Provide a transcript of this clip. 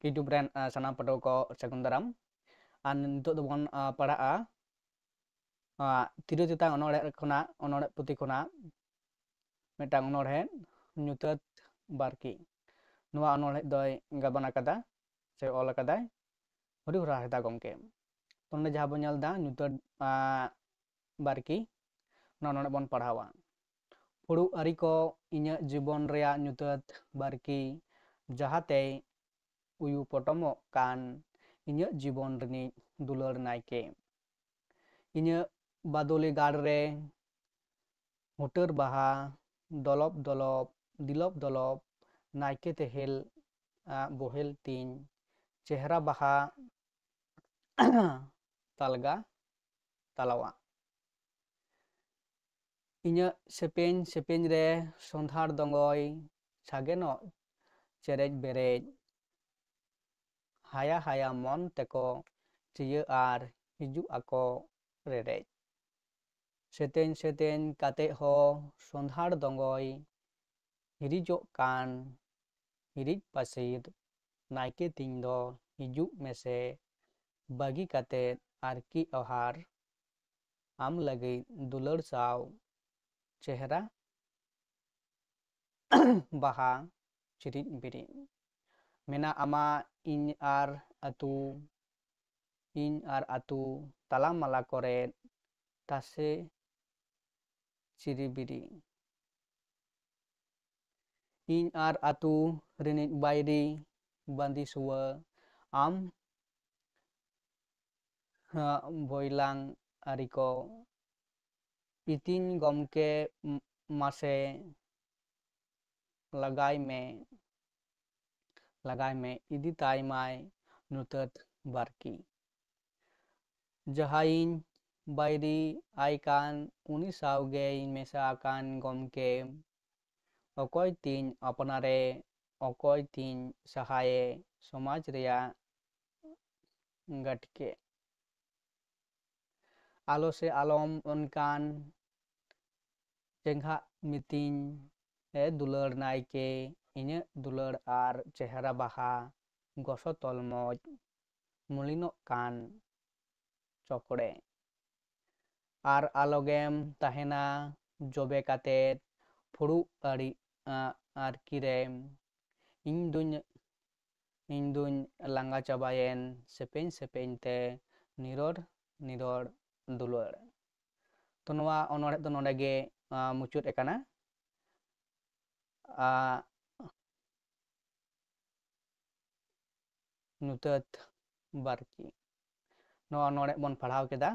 YouTube ren sanam pato ko sagun daram an nitok dobon pada'a tiru titang onore puti khona metang onore nyutat barki nua onore doi gaban akada se ol akadai huri hura heta gomke tonde jaha bon nyel da nyutat barki nonore bon padhawa puru ari ko inya jibon rea nyutat barki jahate uyu potomo kan inya jibon reni dular naike inya badoli garre hutar baha dolop dolop dilop dolop naike tehel bohel tin chehra baha talga talawa inya sepeny re sondhar dongoi sageno cherej berej haya haya mon teko ciya ar hijug ako rerej seteny kate ho sondhar dongoi hirijog kan hirij pasir naike tin do hijug mese bagi kate arki ohar am lagit dular saw chehra baha cirit birit mena ama iñ ar atu tala mala kore tase ciribiri iñ ar atu rinit bairi bandi suwa am boilang ariko itin gomke mase lagai me idi tai mai nyutat barki jahain bairi aikan uni sauge mesa akan gomke okoy tin apnare okoy tin sahaye somaj reya gatke alo se alom onkan jengha mitin dular naike inya dular ar chehra baha goso tolmoj mulino kan chokre ar alogem tahena jobe kate phuru ari arkirem iñ duñ langa chabayen sepeny te niror dular to noa onore do nonde ge muchut akana nyutat barki noa onore bon padhaw keda